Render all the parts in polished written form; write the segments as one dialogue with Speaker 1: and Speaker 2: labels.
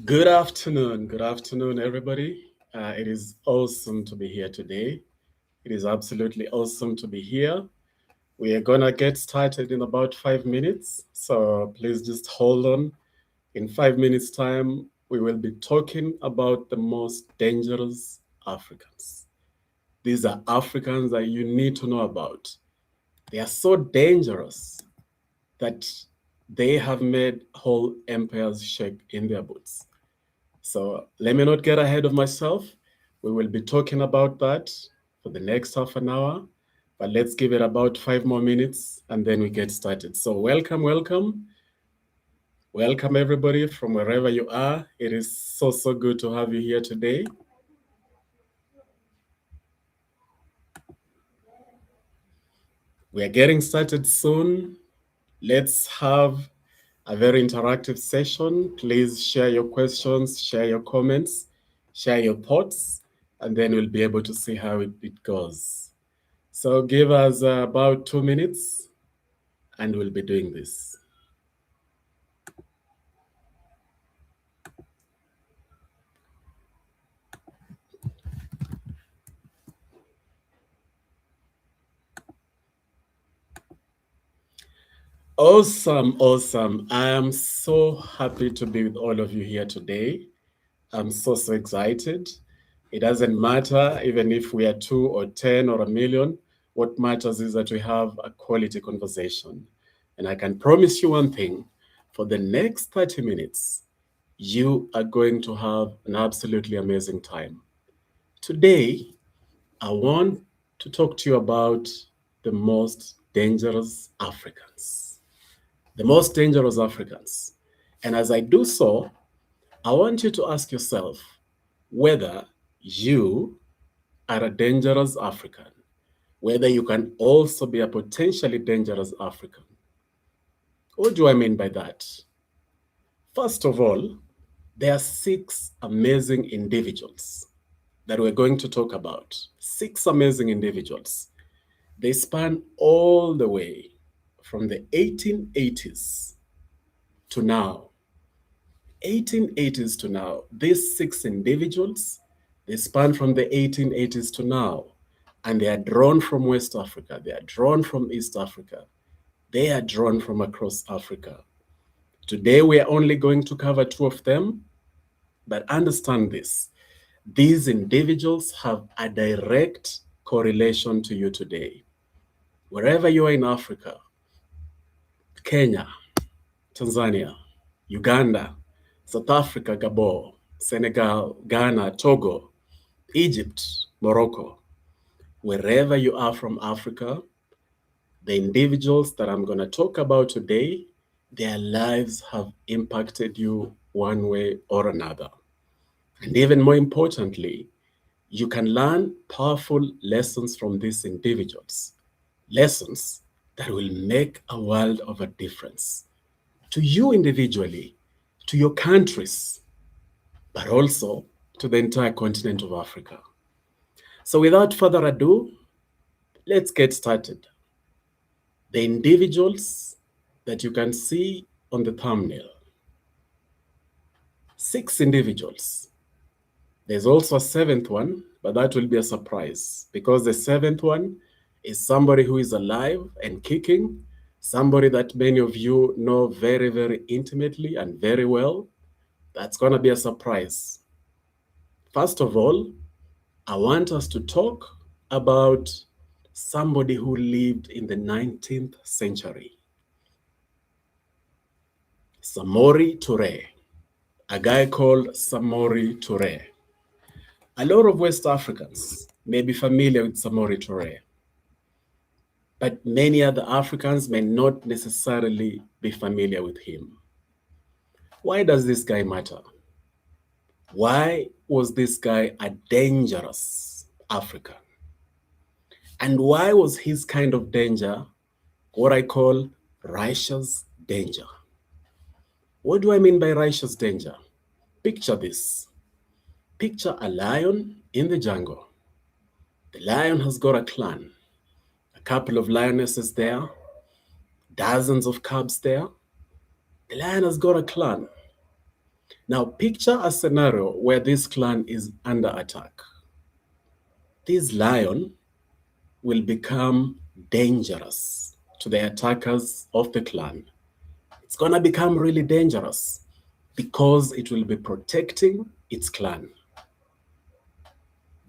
Speaker 1: Good afternoon, everybody. It is awesome to be here today. It is absolutely awesome to be here. We are gonna get started in about 5 minutes, so please just hold on. In 5 minutes' time, we will be talking about the most dangerous Africans. These are Africans that you need to know about. They are so dangerous that they have made whole empires shake in their boots. So let me not get ahead of myself. We will be talking about that for the next half an hour, but let's give it about 5 more minutes and then we get started. So welcome, welcome. Welcome everybody from wherever you are. It is so good to have you here today. We are getting started soon. Let's have a very interactive session. Please share your questions, share your comments, share your thoughts, and then we'll be able to see how it goes. So give us about 2 minutes and we'll be doing this. Awesome, awesome. I am so happy to be with all of you here today. I'm so excited. It doesn't matter even if we are 2 or 10 or a million. What matters is that we have a quality conversation. And I can promise you one thing, for the next 30 minutes, you are going to have an absolutely amazing time. Today, I want to talk to you about the most dangerous Africans. The most dangerous Africans. And as I do so, I want you to ask yourself whether you are a dangerous African, whether you can also be a potentially dangerous African. What do I mean by that? First of all, there are 6 amazing individuals that we're going to talk about. 6 amazing individuals. They span all the way from the 1880s to now. 1880s to now. These 6 individuals, they span from the 1880s to now. And they are drawn from West Africa. They are drawn from East Africa. They are drawn from across Africa. Today, we are only going to cover 2 of them. But understand this. These individuals have a direct correlation to you today. Wherever you are in Africa, Kenya, Tanzania, Uganda, South Africa, Gabon, Senegal, Ghana, Togo, Egypt, Morocco, wherever you are from Africa, the individuals that I'm going to talk about today, their lives have impacted you one way or another. And even more importantly, you can learn powerful lessons from these individuals, lessons that will make a world of a difference to you individually, to your countries, but also to the entire continent of Africa. So without further ado, let's get started. The individuals that you can see on the thumbnail. 6 individuals. There's also a 7th one, but that will be a surprise because the 7th one is somebody who is alive and kicking, somebody that many of you know very intimately and very well. That's going to be a surprise. First of all, I want us to talk about somebody who lived in the 19th century. Samori Ture, a guy called Samori Ture. A lot of West Africans may be familiar with Samori Ture, but many other Africans may not necessarily be familiar with him. Why does this guy matter? Why was this guy a dangerous African? And why was his kind of danger what I call righteous danger? What do I mean by righteous danger? Picture this. Picture a lion in the jungle. The lion has got a clan, a couple of lionesses there, dozens of cubs there. The lion has got a clan. Now, picture a scenario where this clan is under attack. This lion will become dangerous to the attackers of the clan. It's going to become really dangerous because it will be protecting its clan.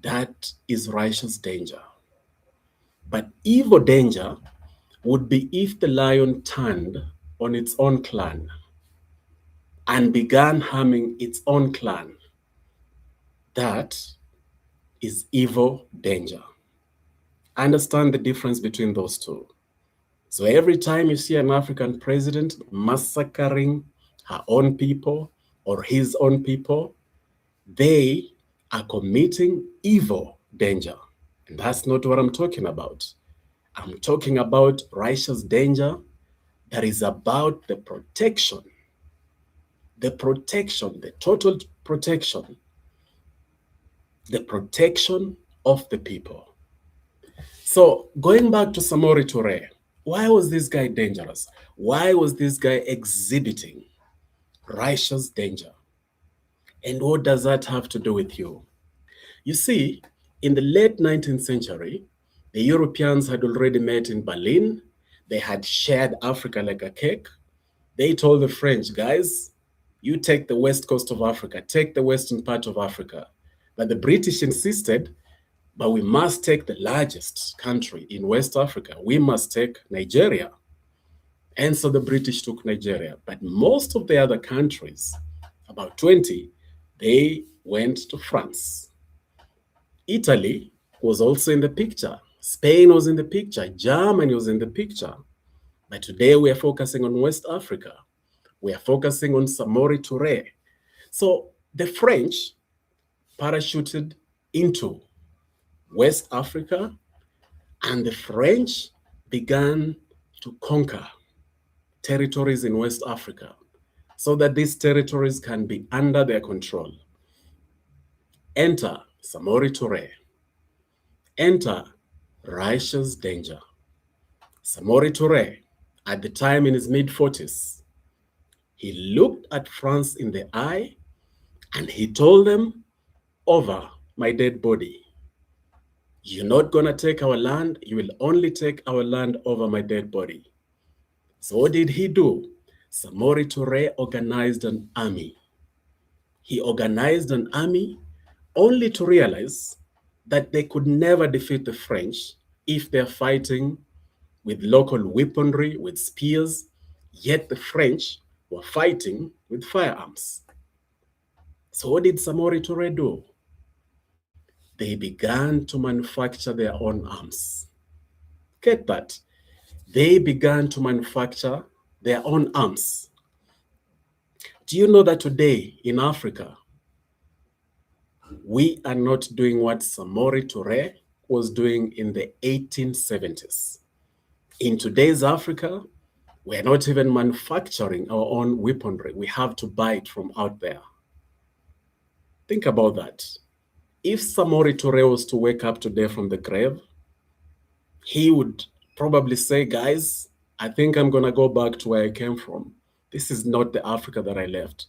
Speaker 1: That is righteous danger. But evil danger would be if the lion turned on its own clan and began harming its own clan. That is evil danger. Understand the difference between those two. So every time you see an African president massacring her own people or his own people, they are committing evil danger. And that's not what I'm talking about. I'm talking about righteous danger that is about the protection, the total protection, the protection of the people. So going back to Samori Ture, why was this guy dangerous? Why was this guy exhibiting righteous danger? And what does that have to do with you? You see, in the late 19th century, the Europeans had already met in Berlin. They had shared Africa like a cake. They told the French, guys, you take the west coast of Africa, take the western part of Africa. But the British insisted, but we must take the largest country in West Africa. We must take Nigeria. And so the British took Nigeria. But most of the other countries, about 20, they went to France. Italy was also in the picture. Spain was in the picture. Germany was in the picture. But today we are focusing on West Africa. We are focusing on Samori Ture. So the French parachuted into West Africa, and the French began to conquer territories in West Africa so that these territories can be under their control. Enter Samori Ture. Enter righteous danger. Samori Ture, at the time in his mid-40s, he looked at France in the eye and he told them, over my dead body, you're not going to take our land, you will only take our land over my dead body. So what did he do? Samori Ture organized an army. He organized an army only to realize that they could never defeat the French if they're fighting with local weaponry, with spears, yet the French were fighting with firearms. So what did Samori Ture do? They began to manufacture their own arms. Get that? They began to manufacture their own arms. Do you know that today in Africa, we are not doing what Samori Ture was doing in the 1870s? In today's Africa, we're not even manufacturing our own weaponry. We have to buy it from out there. Think about that. If Samori Ture was to wake up today from the grave, he would probably say, guys, I think I'm going to go back to where I came from. This is not the Africa that I left.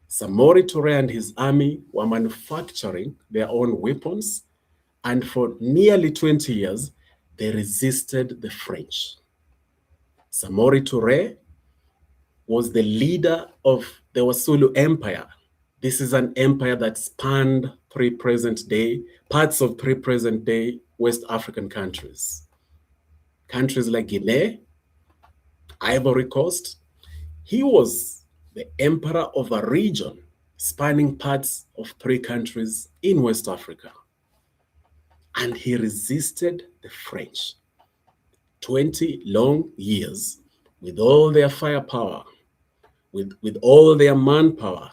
Speaker 1: Samori Ture and his army were manufacturing their own weapons, and for nearly 20 years, they resisted the French. Samori Ture was the leader of the Wasulu Empire. This is an empire that spanned parts of three present-day West African countries. Countries like Guinea, Ivory Coast. He was the emperor of a region spanning parts of three countries in West Africa. And he resisted the French 20 long years with all their firepower, with all their manpower,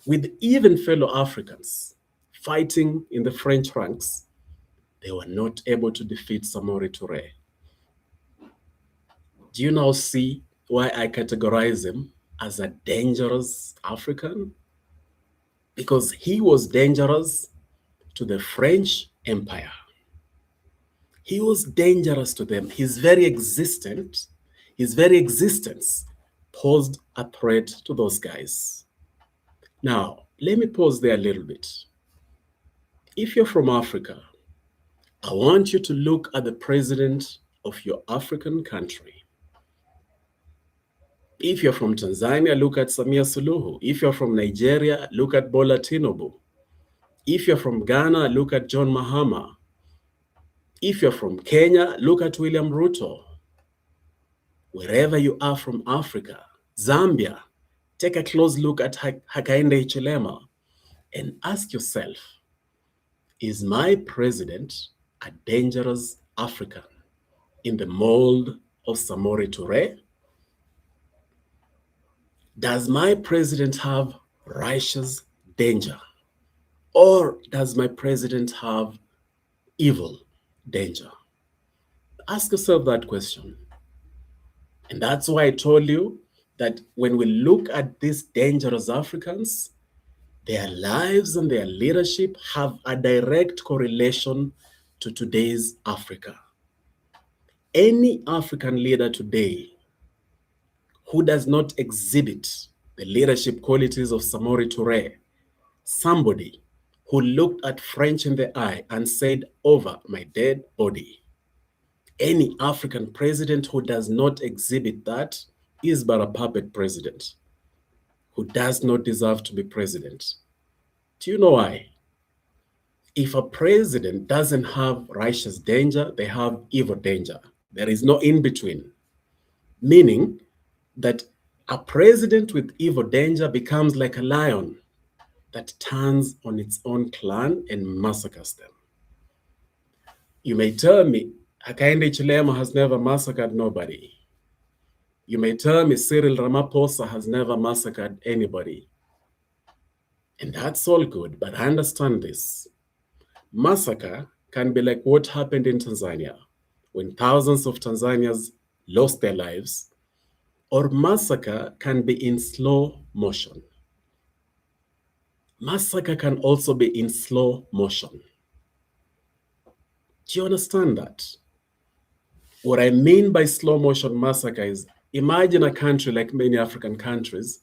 Speaker 1: with even fellow Africans fighting in the French ranks. They were not able to defeat Samori Ture. Do you now see why I categorize him as a dangerous African? Because he was dangerous to the French Empire. He was dangerous to them. His very existence posed a threat to those guys. Now, let me pause there a little bit. If you're from Africa, I want you to look at the president of your African country. If you're from Tanzania, look at Samia Suluhu. If you're from Nigeria, look at Bola Tinubu. If you're from Ghana, look at John Mahama. If you're from Kenya, look at William Ruto. Wherever you are from Africa, Zambia, take a close look at Hakainde Hichilema and ask yourself, is my president a dangerous African in the mold of Samori Ture? Does my president have righteous danger? Or does my president have evil danger? Ask yourself that question. And that's why I told you that when we look at these dangerous Africans, their lives and their leadership have a direct correlation to today's Africa. Any African leader today who does not exhibit the leadership qualities of Samori Ture, somebody who looked at French in the eye and said, "Over my dead body." Any African president who does not exhibit that is but a puppet president who does not deserve to be president. Do you know why? If a president doesn't have righteous danger, they have evil danger. There is no in between, meaning that a president with evil danger becomes like a lion that turns on its own clan and massacres them. You may tell me Hakainde Hichilema has never massacred nobody. You may tell me Cyril Ramaphosa has never massacred anybody. And that's all good, but understand this. Massacre can be like what happened in Tanzania when thousands of Tanzanians lost their lives, or massacre can be in slow motion. Massacre can also be in slow motion. Do you understand that? What I mean by slow motion massacre is, imagine a country like many African countries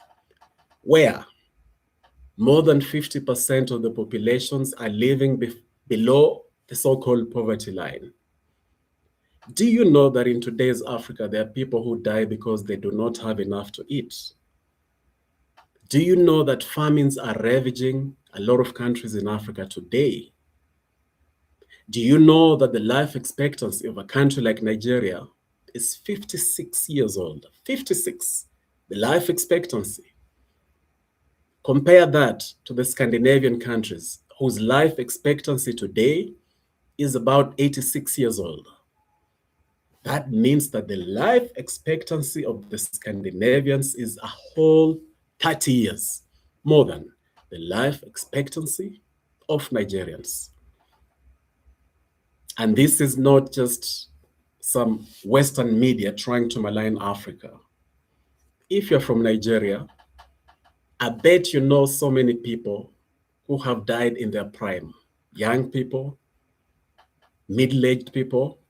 Speaker 1: where more than 50% of the populations are living below the so-called poverty line. Do you know that in today's Africa, there are people who die because they do not have enough to eat? Do you know that famines are ravaging a lot of countries in Africa today? Do you know that the life expectancy of a country like Nigeria is 56 years old? 56, the life expectancy. Compare that to the Scandinavian countries, whose life expectancy today is about 86 years old. That means that the life expectancy of the Scandinavians is a whole 30 years more than the life expectancy of Nigerians. And this is not just some Western media trying to malign Africa. If you're from Nigeria, I bet you know so many people who have died in their prime. Young people, middle-aged people.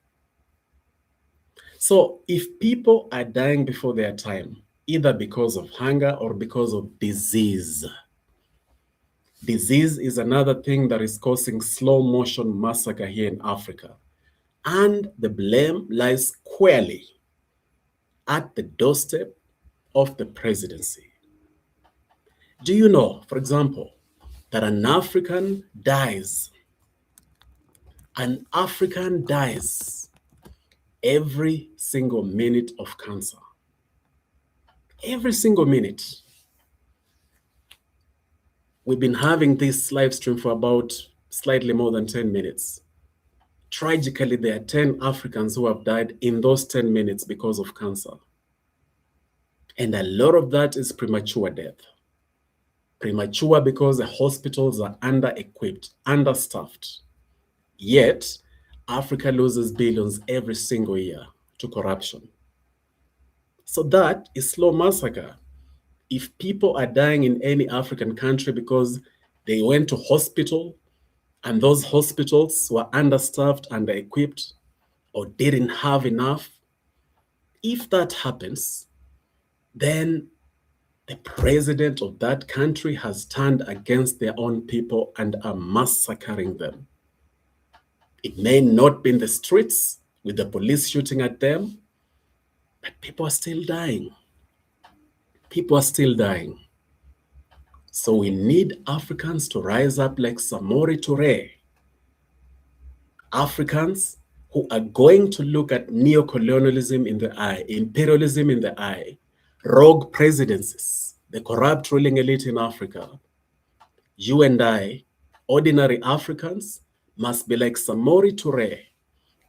Speaker 1: So if people are dying before their time, either because of hunger or because of disease, disease is another thing that is causing slow motion massacre here in Africa. And the blame lies squarely at the doorstep of the presidency. Do you know, for example, that an African dies every single minute of cancer? Every single minute. We've been having this live stream for about slightly more than 10 minutes. Tragically, there are 10 Africans who have died in those 10 minutes because of cancer. And a lot of that is premature death. Premature because the hospitals are under-equipped, understaffed. Yet, Africa loses billions every single year to corruption. So that is slow massacre. If people are dying in any African country because they went to hospital and those hospitals were understaffed, under-equipped, or didn't have enough, if that happens, then The president of that country has turned against their own people and are massacring them. It may not be in the streets with the police shooting at them, but people are still dying. People are still dying. So we need Africans to rise up like Samori Ture. Africans who are going to look at neo-colonialism in the eye, imperialism in the eye, rogue presidencies, the corrupt ruling elite in Africa. You and I, ordinary Africans, must be like Samori Ture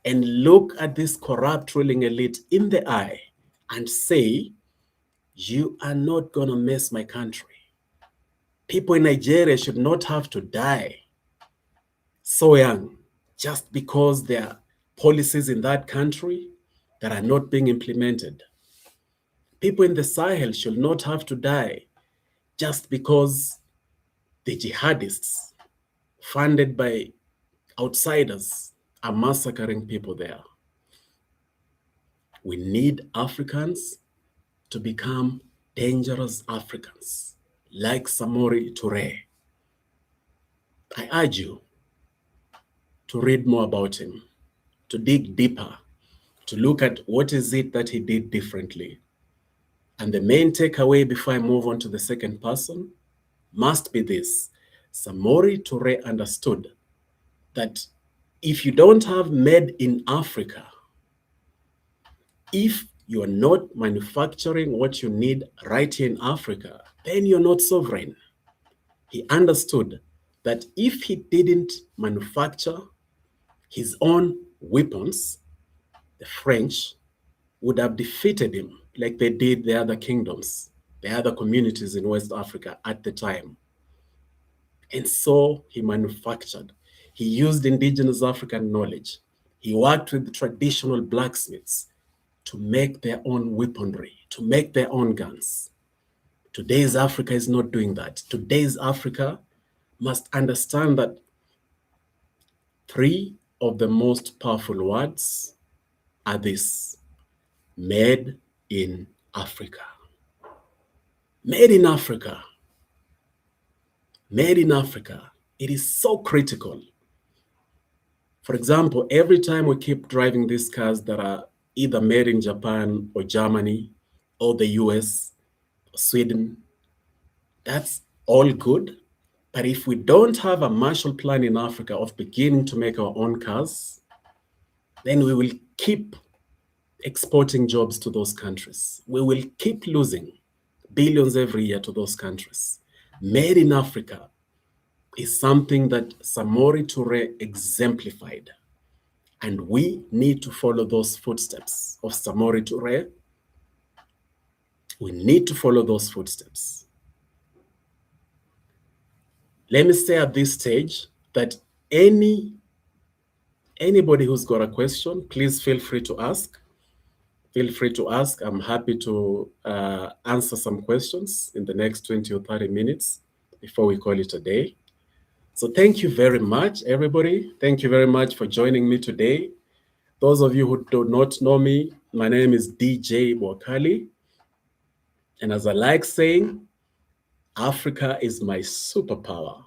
Speaker 1: and look at this corrupt ruling elite in the eye and say, you are not going to mess my country. People in Nigeria should not have to die so young just because there are policies in that country that are not being implemented. People in the Sahel should not have to die just because the jihadists funded by outsiders are massacring people there. We need Africans to become dangerous Africans, like Samori Ture. I urge you to read more about him, to dig deeper, to look at what is it that he did differently. And the main takeaway before I move on to the second person must be this. Samori Ture understood that if you don't have made in Africa, if you're not manufacturing what you need right here in Africa, then you're not sovereign. He understood that if he didn't manufacture his own weapons, the French would have defeated him like they did the other kingdoms, the other communities in West Africa at the time. And so he manufactured. He used indigenous African knowledge. He worked with traditional blacksmiths to make their own weaponry, to make their own guns. Today's Africa is not doing that. Today's Africa must understand that three of the most powerful words are this: made in Africa. Made in Africa. Made in Africa. It is so critical. For example, every time we keep driving these cars that are either made in Japan or Germany or the US or Sweden, that's all good. But if we don't have a Marshall Plan in Africa of beginning to make our own cars, then we will keep exporting jobs to those countries. We will keep losing billions every year to those countries. Made in Africa is something that Samori Ture exemplified. And we need to follow those footsteps of Samori Ture. We need to follow those footsteps. Let me say at this stage that anybody who's got a question, please feel free to ask. Feel free to ask. I'm happy to answer some questions in the next 20 or 30 minutes before we call it a day. So thank you very much, everybody. Thank you very much for joining me today. Those of you who do not know me, my name is DJ Wakali. And as I like saying, Africa is my superpower.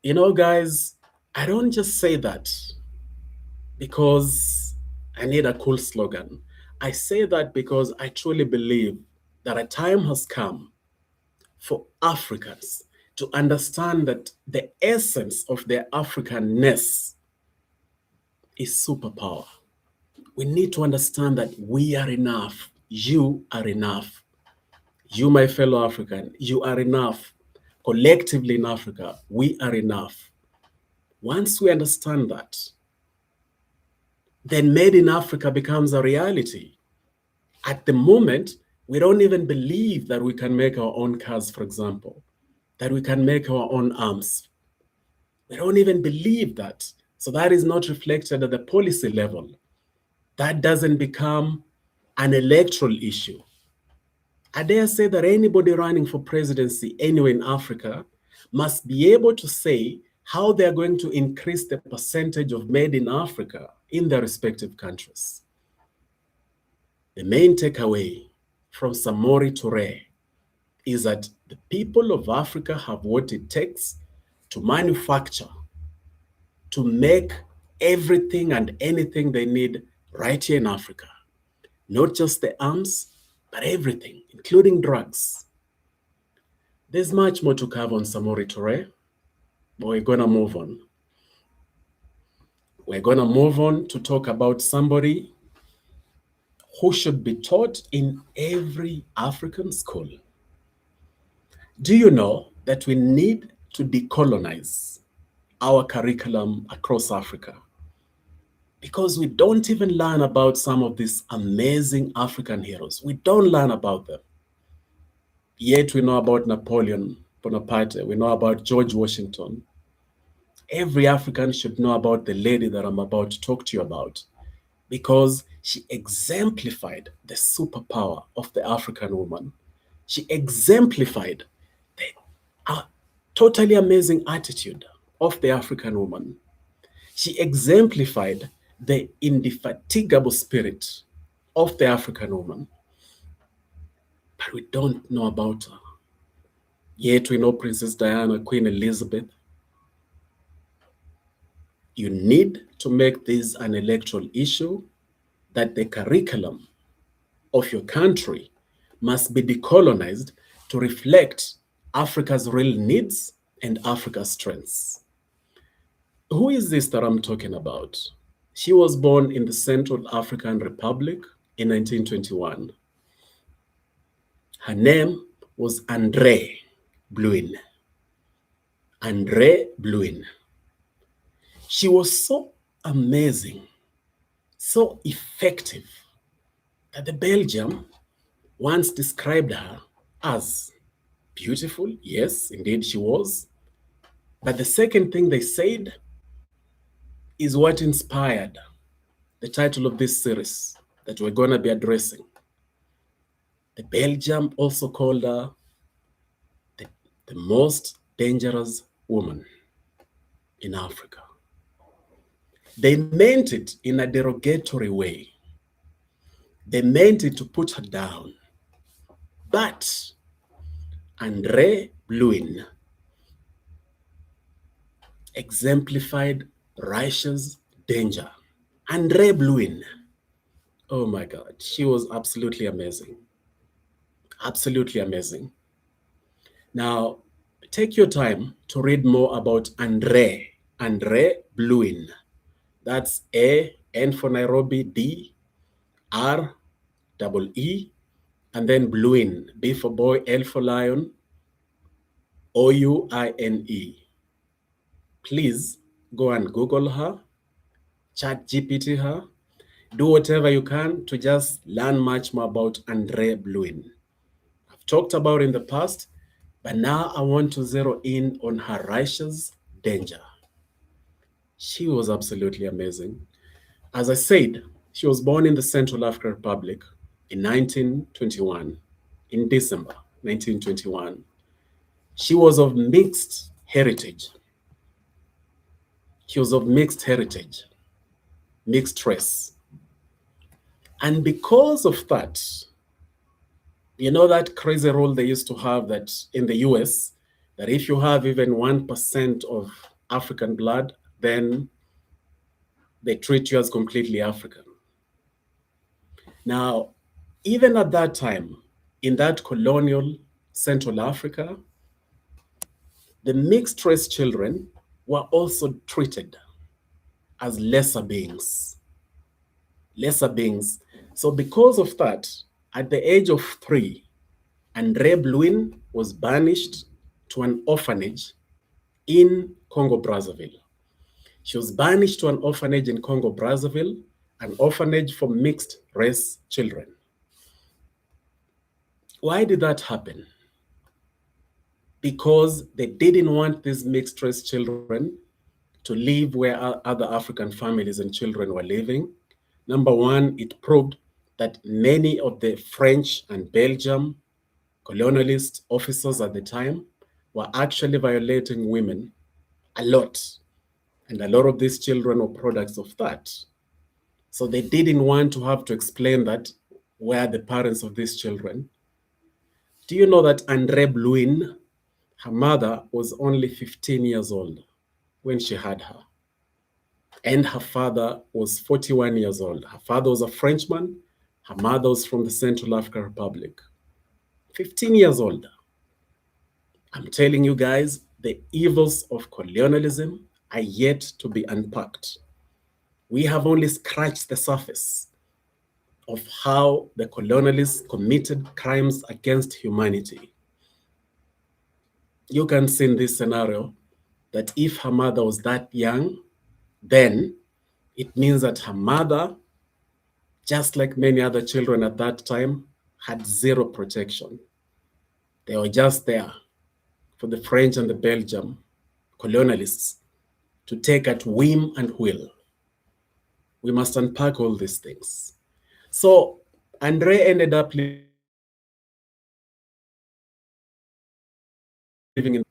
Speaker 1: You know, guys, I don't just say that because I need a cool slogan. I say that because I truly believe that a time has come for Africans to understand that the essence of their Africanness is superpower. We need to understand that we are enough. You are enough. You, my fellow African, you are enough. Collectively in Africa, we are enough. Once we understand that, then Made in Africa becomes a reality. At the moment, we don't even believe that we can make our own cars, for example, that we can make our own arms. We don't even believe that. So that is not reflected at the policy level. That doesn't become an electoral issue. I dare say that anybody running for presidency anywhere in Africa must be able to say how they're going to increase the percentage of Made in Africa in their respective countries. The main takeaway from Samori Ture is that the people of Africa have what it takes to manufacture, to make everything and anything they need right here in Africa. Not just the arms, but everything, including drugs. There's much more to cover on Samori Ture, but we're going to move on. We're going to move on to talk about somebody who should be taught in every African school. Do you know that we need to decolonize our curriculum across Africa? Because we don't even learn about some of these amazing African heroes. We don't learn about them. Yet we know about Napoleon Bonaparte. We know about George Washington. Every African should know about the lady that I'm about to talk to you about, because she exemplified the superpower of the African woman. She exemplified the totally amazing attitude of the African woman. She exemplified the indefatigable spirit of the African woman. But we don't know about her. Yet we know Princess Diana, Queen Elizabeth. You need to make this an electoral issue, that the curriculum of your country must be decolonized to reflect Africa's real needs and Africa's strengths. Who is this that I'm talking about? She was born in the Central African Republic in 1921. Her name was Andre Blouin. Andre Blouin. She was so amazing, so effective, that the Belgium once described her as beautiful. Yes, indeed she was. But the second thing they said is what inspired the title of this series that we're going to be addressing. The Belgium also called her the most dangerous woman in Africa. They meant it in a derogatory way. They meant it to put her down. But Andre Blouin exemplified righteous danger. Andre Blouin, oh my God, she was absolutely amazing. Absolutely amazing. Now, take your time to read more about Andre Blouin. That's A, N for Nairobi, D, R, double E, and then Blouin, B for boy, L for lion, O-U-I-N-E. Please go and Google her, chat GPT her, do whatever you can to just learn much more about Andre Blouin. I've talked about in the past, but now I want to zero in on her righteous danger. She was absolutely amazing. As I said, she was born in the Central African Republic in 1921, in December 1921. She was of mixed heritage. She was of mixed heritage, mixed race. And because of that, you know that crazy rule they used to have that in the US, that if you have even 1% of African blood, then they treat you as completely African. Now, even at that time, in that colonial Central Africa, the mixed race children were also treated as lesser beings. Lesser beings. So because of that, at the age of 3, Andre Blouin was banished to an orphanage in Congo-Brazzaville. She was banished to an orphanage in Congo-Brazzaville, an orphanage for mixed race children. Why did that happen? Because they didn't want these mixed race children to live where other African families and children were living. Number one, it proved that many of the French and Belgium colonialist officers at the time were actually violating women a lot. And a lot of these children were products of that. So they didn't want to have to explain that where the parents of these children. Do you know that Andre Blouin, her mother was only 15 years old when she had her? And her father was 41 years old. Her father was a Frenchman. Her mother was from the Central African Republic. 15 years old. I'm telling you guys, the evils of colonialism are yet to be unpacked. We have only scratched the surface of how the colonialists committed crimes against humanity. You can see in this scenario that if her mother was that young, then it means that her mother, just like many other children at that time, had zero protection. They were just there for the French and the Belgian colonialists to take at whim and will. We must unpack all these things. So Andrée ended up living in.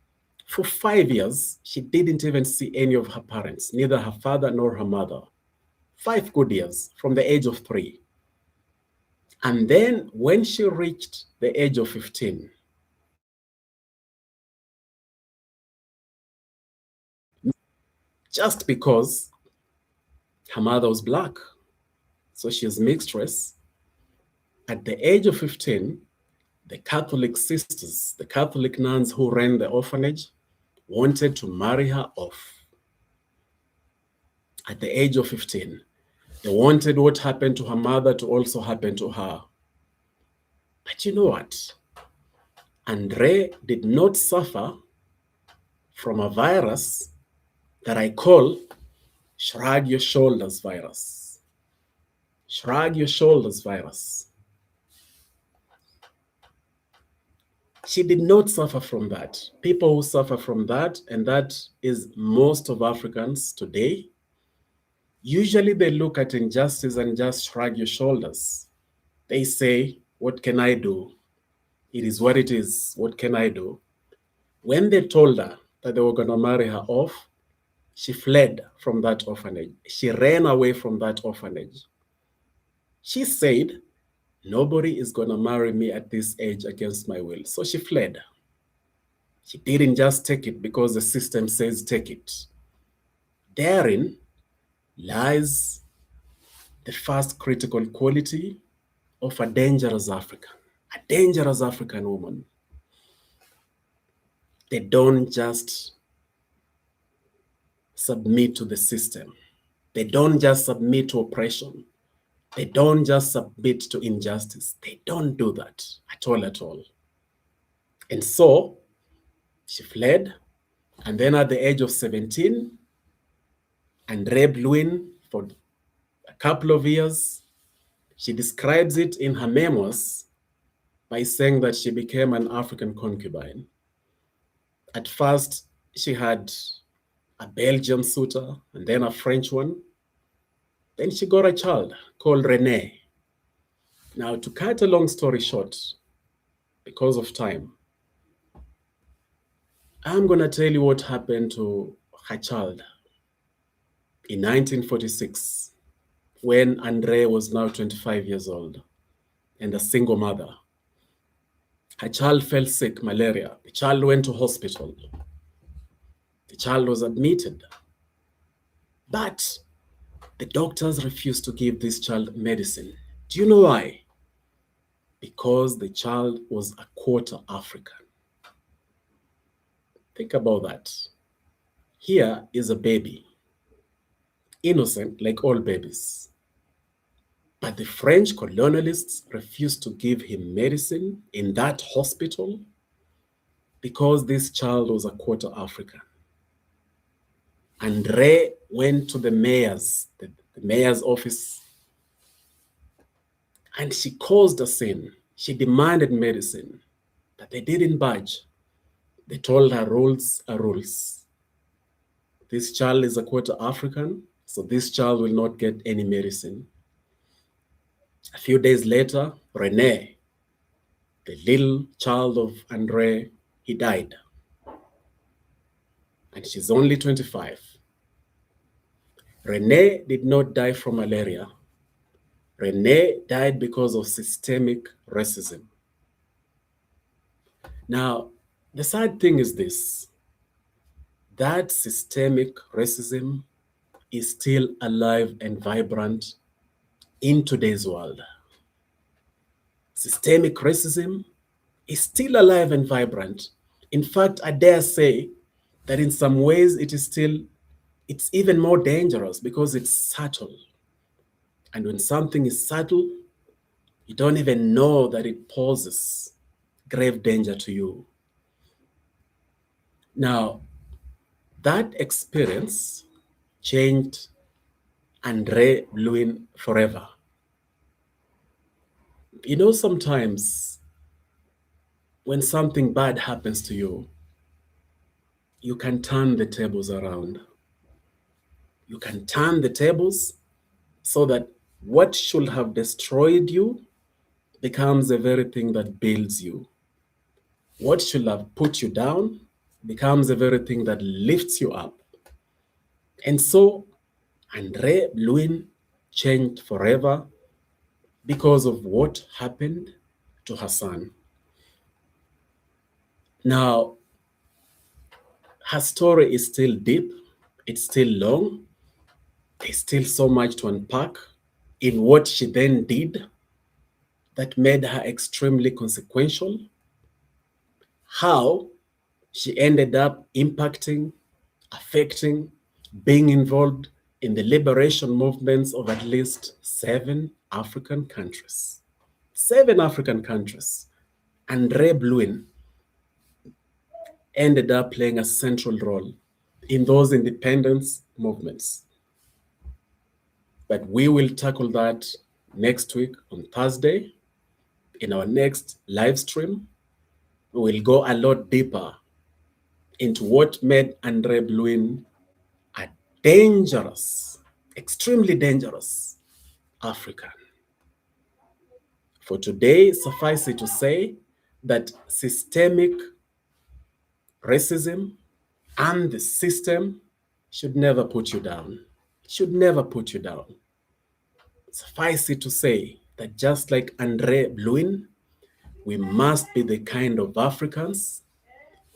Speaker 1: For 5 years, she didn't even see any of her parents, neither her father nor her mother. 5 good years from the age of 3. And then when she reached the age of 15, just because her mother was black, so she's mixed race, at the age of 15, the Catholic sisters, the Catholic nuns who ran the orphanage, wanted to marry her off. At the age of 15, they wanted what happened to her mother to also happen to her. But you know what? Andrée did not suffer from a virus that I call shrug your shoulders virus. Shrug your shoulders virus. She did not suffer from that. People who suffer from that, and that is most of Africans today, usually they look at injustice and just shrug your shoulders. They say, what can I do? It is what it is. What can I do? When they told her that they were going to marry her off, she fled from that orphanage. She ran away from that orphanage. She said, nobody is going to marry me at this age against my will. So she fled. She didn't just take it because the system says take it. Therein lies the first critical quality of a dangerous African woman. They don't just submit to the system. They don't just submit to oppression. They don't just submit to injustice. They don't do that at all. And so she fled. And then at the age of 17, Andre Blouin, for a couple of years, she describes it in her memoirs by saying that she became an African concubine. At first, she had a Belgian suitor and then a French one. Then she got a child called René. Now, to cut a long story short, because of time, I'm going to tell you what happened to her child in 1946 when Andrée was now 25 years old and a single mother. Her child fell sick, malaria. The child went to hospital. The child was admitted. But the doctors refused to give this child medicine. Do you know why? Because the child was a quarter African. Think about that. Here is a baby, innocent like all babies. But the French colonialists refused to give him medicine in that hospital because this child was a quarter African. Andrée went to the mayor's office, and she caused a scene. She demanded medicine, but they didn't budge. They told her rules are rules. This child is a quarter African, so this child will not get any medicine. A few days later, René, the little child of Andrée, he died. And she's only 25. René did not die from malaria. René died because of systemic racism. Now, the sad thing is this, that systemic racism is still alive and vibrant in today's world. Systemic racism is still alive and vibrant. In fact, I dare say that in some ways it's even more dangerous because it's subtle. And when something is subtle, you don't even know that it poses grave danger to you. Now, that experience changed Andre Blouin forever. You know, sometimes when something bad happens to you, you can turn the tables around. You can turn the tables so that what should have destroyed you becomes the very thing that builds you. What should have put you down becomes the very thing that lifts you up. And so Andre Blouin changed forever because of what happened to her son. Now, her story is still deep, it's still long, there's still so much to unpack in what she then did that made her extremely consequential, how she ended up impacting, affecting, being involved in the liberation movements of at least 7 African countries. 7 African countries. Andre Blouin ended up playing a central role in those independence movements. But we will tackle that next week on Thursday in our next live stream. We will go a lot deeper into what made Andre Blouin a dangerous, extremely dangerous African. For today, suffice it to say that systemic racism and the system should never put you down. It should never put you down. Suffice it to say that just like Andre Blouin, we must be the kind of Africans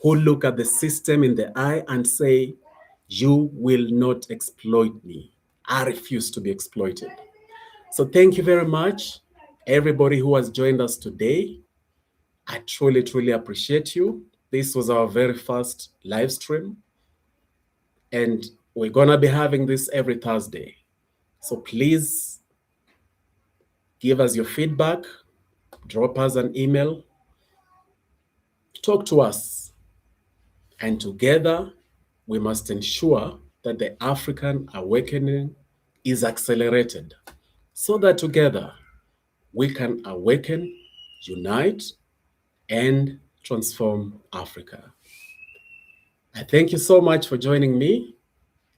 Speaker 1: who look at the system in the eye and say, you will not exploit me. I refuse to be exploited. So thank you very much, everybody who has joined us today. I truly, truly appreciate you. This was our very first live stream, and we're gonna be having this every Thursday. So please give us your feedback, drop us an email, talk to us, and together we must ensure that the African awakening is accelerated so that together we can awaken, unite, and transform Africa. I thank you so much for joining me,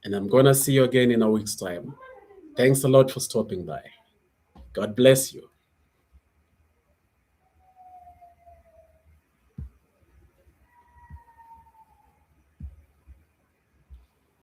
Speaker 1: and I'm gonna see you again in a week's time. Thanks a lot for stopping by. God bless you.